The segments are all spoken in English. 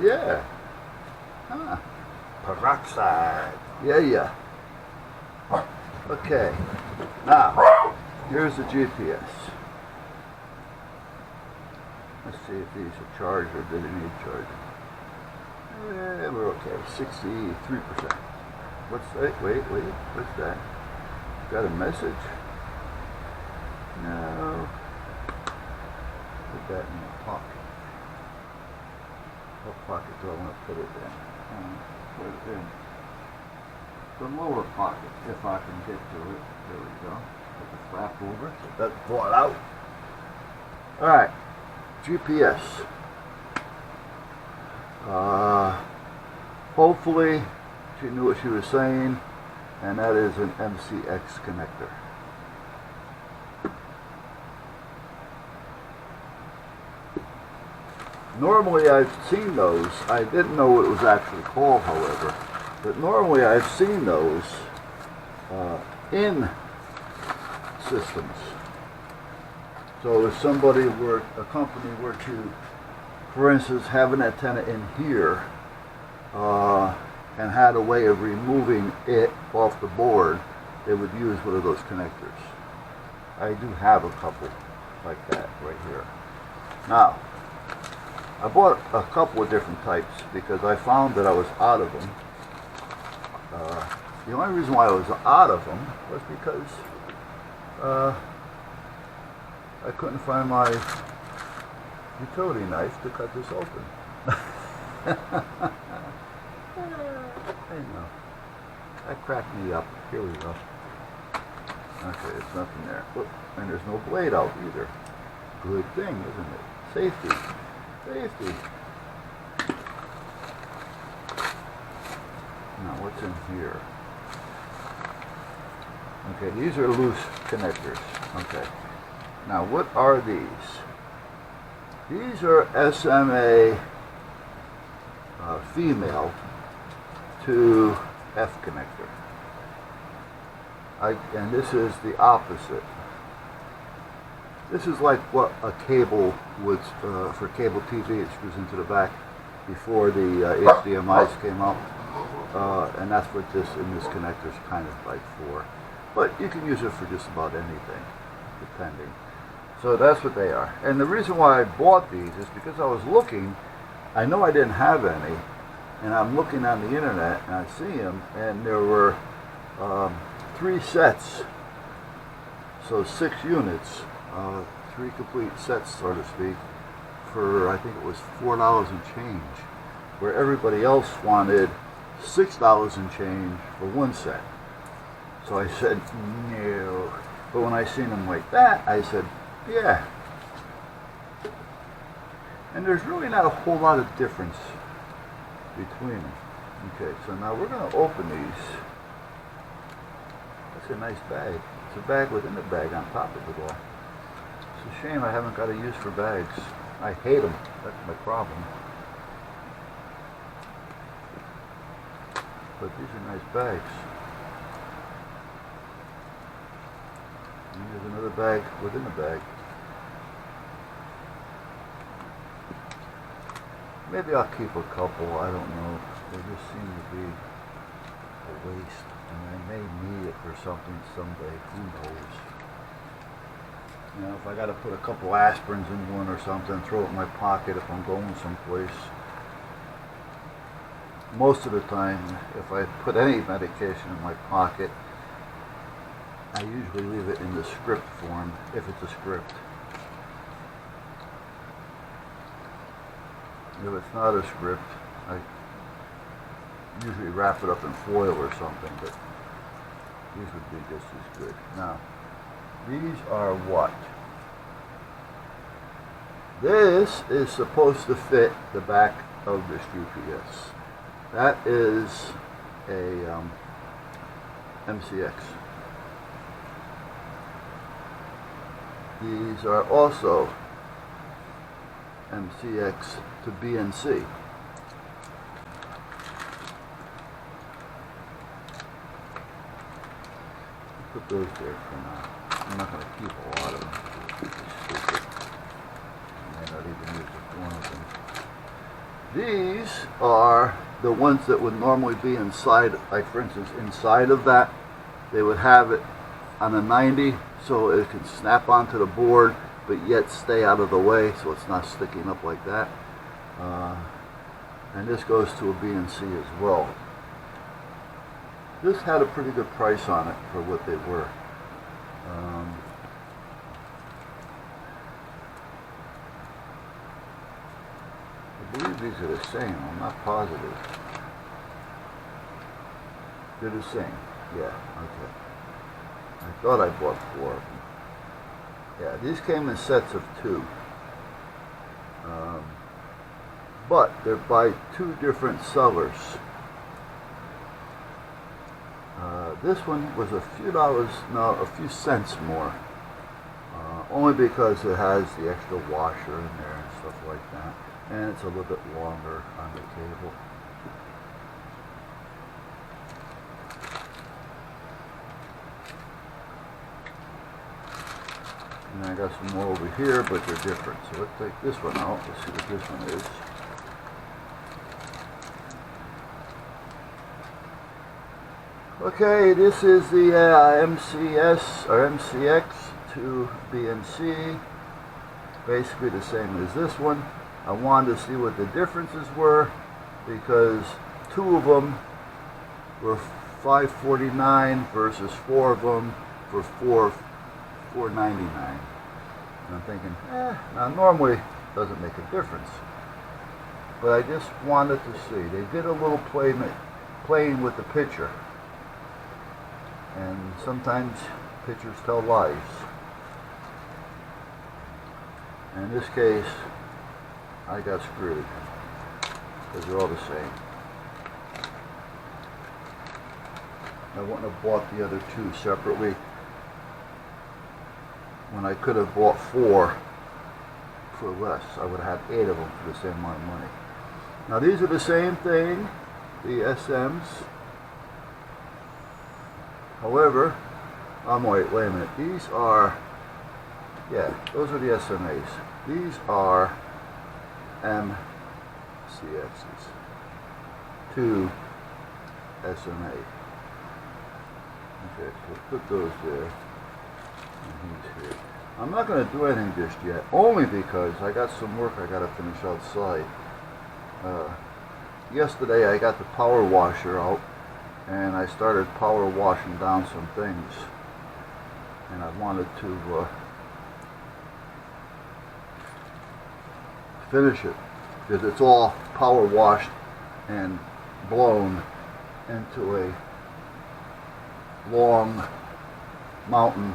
Yeah. Huh. Peroxide. Yeah. Okay. Now, here's the GPS. Let's see if these are charged or do they need charging. Yeah, we're okay. 63%. Wait. What's that? Got a message? No. Put that in the pocket. What pocket do I want to put it in? Put it in the lower pocket, if I can get to it. There we go. Put the flap over so it doesn't fall out. Alright, GPS. Hopefully she knew what she was saying, and that is an MCX connector. Normally I've seen those. I didn't know what it was actually called, however. But normally I've seen those in systems. So if a company were to, for instance, have an antenna in here and had a way of removing it off the board, they would use one of those connectors. I do have a couple like that right here. Now, I bought a couple of different types because I found that I was out of them. The only reason why I was out of them was because I couldn't find my utility knife to cut this open. I know. That cracked me up. Here we go. Okay, there's nothing there. Whoop. And there's no blade out either. Good thing, isn't it? Safety. Safety. Now, what's in here? Okay, these are loose connectors. Okay. Now, what are these? These are SMA female to F connector. And this is the opposite. This is like what a cable would, for cable TV, it screws into the back before the HDMIs came out. And that's what this connector is kind of like for. But you can use it for just about anything, depending. So that's what they are. And the reason why I bought these is because I was looking. I know I didn't have any, and I'm looking on the internet and I see them, and there were 3 sets, so 6 units, 3 complete sets, so to speak, for I think it was $4 and change, where everybody else wanted $6 and change for 1 set. So I said no. But when I seen them like that, I said yeah. And there's really not a whole lot of difference between them. Okay, so now we're going to open these. That's a nice bag. It's a bag within a bag on top of it all. It's a shame I haven't got a use for bags. I hate them. That's my problem. But these are nice bags. And there's another bag within a bag. Maybe I'll keep a couple, I don't know. They just seem to be a waste. And I may need it for something someday, who knows. You know, if I gotta put a couple aspirins in one or something, throw it in my pocket if I'm going someplace. Most of the time, if I put any medication in my pocket, I usually leave it in the script form, if it's a script. If it's not a script, I usually wrap it up in foil or something, but these would be just as good. Now, these are what? This is supposed to fit the back of this GPS. That is a MCX. These are also MCX to BNC. Put those there for now. I'm not going to keep a lot of them. It's stupid. I may not even use one of them. These are the ones that would normally be inside, like for instance, inside of that. They would have it on a 90 so it can snap onto the board but yet stay out of the way so it's not sticking up like that. And this goes to a BNC as well. This had a pretty good price on it for what they were. I believe these are the same. I'm not positive. They're the same. Yeah, okay. I thought I bought 4 of them. Yeah, these came in sets of 2. But they're by 2 different sellers. This one was a few cents more. Only because it has the extra washer in there and stuff like that. And it's a little bit longer on the table. And I got some more over here, but they're different. So let's take this one out. Let's see what this one is. Okay, this is the MCS or MCX to BNC. Basically the same as this one. I wanted to see what the differences were because 2 of them were $5.49 versus 4 of them for $4.99. And I'm thinking, now normally it doesn't make a difference. But I just wanted to see. They did a little playing with the picture. And sometimes pictures tell lies. In this case, I got screwed because they're all the same. I wouldn't have bought the other 2 separately when I could have bought 4 for less. I would have had 8 of them for the same amount of money. Now these are the same thing, the SMs. However, wait a minute. These are, yeah, those are the SMAs. These are MCXs to SMA. Okay, so we'll put those there. And he's here. I'm not going to do anything just yet, only because I got some work I got to finish outside. Yesterday I got the power washer out and I started power washing down some things, and I wanted to finish it because it's all power washed and blown into a long mountain,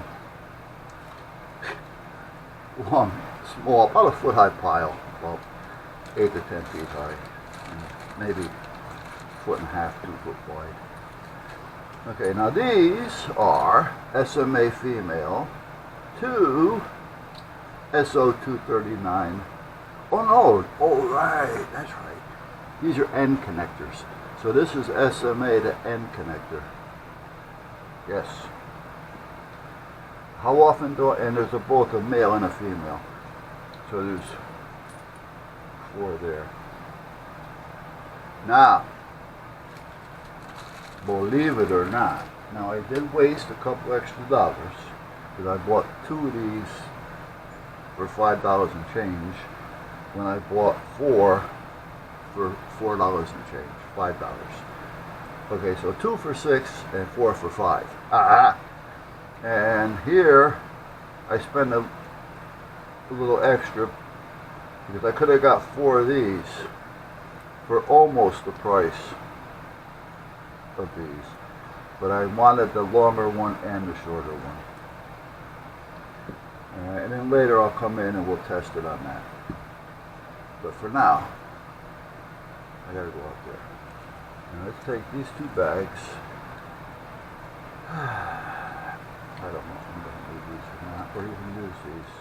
small, about a foot high pile, about 8 to 10 feet high, and maybe a foot and a half, 2 foot wide. Okay, now these are SMA female to SO239. Oh no, oh right, that's right. These are end connectors. So this is SMA to end connector. Yes. How often do I, and there's both a male and a female. So there's 4 there. Now, believe it or not, now I did waste a couple extra dollars because I bought 2 of these for $5 and change when I bought 4 for $4 and change, $5. Okay, so 2 for $6 and 4 for $5. And here I spent a little extra because I could have got 4 of these for almost the price of these, but I wanted the longer one and the shorter one. And then later I'll come in and we'll test it on that. But for now, I gotta go out there. Now let's take these 2 bags. I don't know if I'm gonna need these or not, or even use these.